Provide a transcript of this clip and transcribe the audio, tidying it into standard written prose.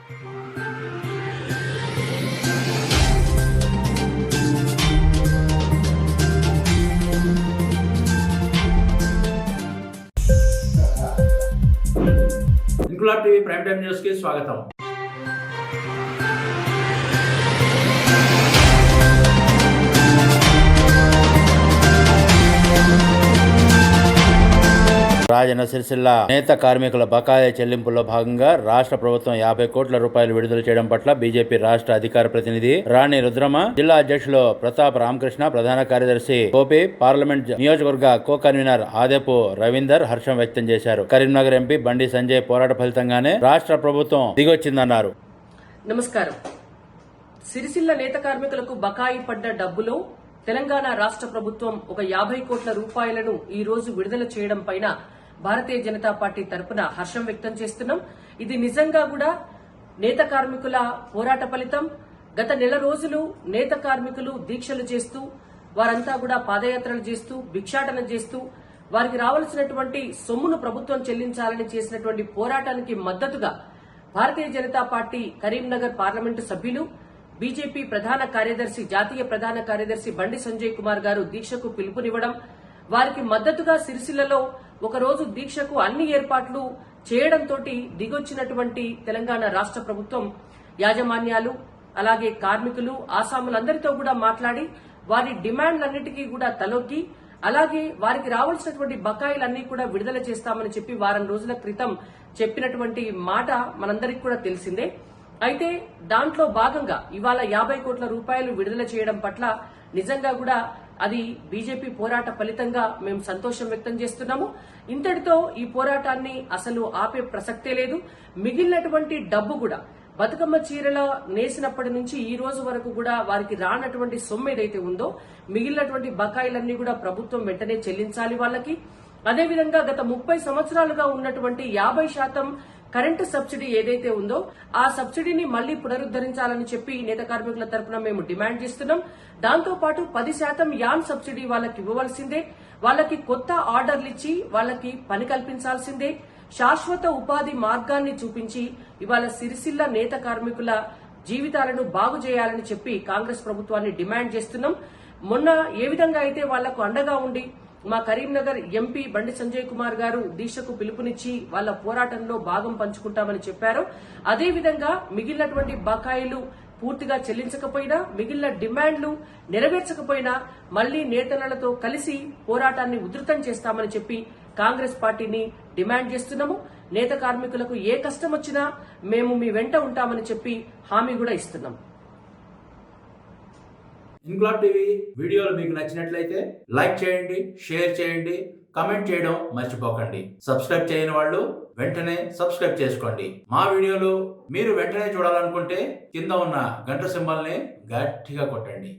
Inquilab TV prime time news కి స్వాగతం. రాజన్న సిరిసిల్ల నేత కార్మికుల బకాయి చెల్లింపుల్లో భాగంగా రాష్ట్ర ప్రభుత్వం 50 కోట్ల రూపాయలు విడుదల చేయడం పట్ల బీజేపీ రాష్ట్ర అధికార ప్రతినిధి రాణి రుద్రమ, జిల్లా అధ్యక్షులు ప్రతాప్ రామకృష్ణ, ప్రధాన కార్యదర్శి కోపి, పార్లమెంట్ నియోజకవర్గ కో కన్వీనర్ ఆదేపు రవీందర్ హర్షం వ్యక్తం చేశారు. కరీంనగర్ ఎంపీ బండి సంజయ్ పోరాట ఫలితంగానే రాష్ట్ర ప్రభుత్వం దిగొచ్చిందన్నారు. నమస్కారం. సిరిసిల్ల నేత కార్మికులకు బకాయి పడ్డ డబ్బులో తెలంగాణ రాష్ట్ర ప్రభుత్వం ఒక 50 కోట్ల రూపాయలను ఈ రోజు విడుదల చేయడం పైన భారతీయ జనతా పార్టీ తరపున హర్షం వ్యక్తం చేస్తున్నాం. ఇది నిజంగా కూడా నేత కార్మికుల పోరాట ఫలితం. గత నెల రోజులు నేత కార్మికులు దీక్షలు చేస్తూ, వారంతా కూడా పాదయాత్రలు చేస్తూ, భిక్షాటన చేస్తూ, వారికి రావాల్సినటువంటి సొమ్మును ప్రభుత్వం చెల్లించాలని చేసినటువంటి పోరాటానికి మద్దతుగా భారతీయ జనతా పార్టీ కరీంనగర్ పార్లమెంటు సభ్యులు, బీజేపీ ప్రధాన కార్యదర్శి, జాతీయ ప్రధాన కార్యదర్శి బండి సంజయ్ కుమార్ గారు దీక్షకు పిలుపునివ్వడం, వారికి మద్దతుగా సిరిసిల్లలో ఒకరోజు దీక్షకు అన్ని ఏర్పాట్లు చేయడంతో దిగొచ్చినటువంటి తెలంగాణ రాష్ట్ర ప్రభుత్వం యాజమాన్యాలు, అలాగే కార్మికులు, ఆసాములందరితో కూడా మాట్లాడి వారి డిమాండ్లన్నిటికీ కూడా తలొగ్గి, అలాగే వారికి రావాల్సినటువంటి బకాయిలన్నీ కూడా విడుదల చేస్తామని చెప్పి వారం రోజుల క్రితం చెప్పినటువంటి మాట మనందరికీ కూడా తెలిసిందే. అయితే దాంట్లో భాగంగా ఇవాళ 50 కోట్ల రూపాయలు విడుదల చేయడం పట్ల నిజంగా కూడా అది బీజేపీ పోరాట ఫలితంగా మేము సంతోషం వ్యక్తం చేస్తున్నాము. ఇంతటితో ఈ పోరాటాన్ని అసలు ఆపే ప్రసక్తే లేదు. మిగిలినటువంటి డబ్బు కూడా బతుకమ్మ చీరల నేసినప్పటి నుంచి ఈ రోజు వరకు కూడా వారికి రానటువంటి సొమ్ము ఏదైతే ఉందో, మిగిలినటువంటి బకాయిలన్నీ కూడా ప్రభుత్వం వెంటనే చెల్లించాలి వాళ్ళకి. అదేవిధంగా గత 30 సంవత్సరాలుగా ఉన్నటువంటి 50% కరెంటు సబ్సిడీ ఏదైతే ఉందో ఆ సబ్సిడీని మళ్లీ పునరుద్దరించాలని చెప్పి నేత కార్మికుల తరపున మేము డిమాండ్ చేస్తున్నాం. దాంతో పాటు 10% యాన్ సబ్సిడీ వాళ్ళకి ఇవ్వవలసిందే. వాళ్ళకి కొత్త ఆర్డర్లు ఇచ్చి వాళ్ళకి పని కల్పించాల్సిందే. శాశ్వత ఉపాధి మార్గాన్ని చూపించి ఇవాళ సిరిసిల్ల నేత కార్మికుల జీవితాలను బాగు చేయాలని చెప్పి కాంగ్రెస్ ప్రభుత్వాన్ని డిమాండ్ చేస్తున్నాం. మొన్న ఏ విధంగా అయితే వాళ్లకు అండగా ఉండి మా కరీంనగర్ ఎంపీ బండి సంజయ్ కుమార్ గారు దీక్షకు పిలుపునిచ్చి వాళ్ళ పోరాటంలో భాగం పంచుకుంటామని చెప్పారు, అదేవిధంగా మిగిలినటువంటి బకాయిలు పూర్తిగా చెల్లించకపోయినా, మిగిలిన డిమాండ్లు నెరవేర్చకపోయినా మళ్లీ నేతలతో కలిసి పోరాటాన్ని ఉధృతం చేస్తామని చెప్పి కాంగ్రెస్ పార్టీని డిమాండ్ చేస్తున్నాము. నేత కార్మికులకు ఏ కష్టం వచ్చినా మేము మీ వెంట ఉంటామని చెప్పి హామీ కూడా ఇస్తున్నాం. ఇంక్లాబ్ టీవీ వీడియోలు మీకు నచ్చినట్లయితే లైక్ చేయండి, షేర్ చేయండి, కామెంట్ చేయడం మర్చిపోకండి. సబ్స్క్రైబ్ చేయని వాళ్ళు వెంటనే సబ్స్క్రైబ్ చేసుకోండి. మా వీడియోలు మీరు వెంటనే చూడాలనుకుంటే కింద ఉన్న గంట సింబల్ని గట్టిగా కొట్టండి.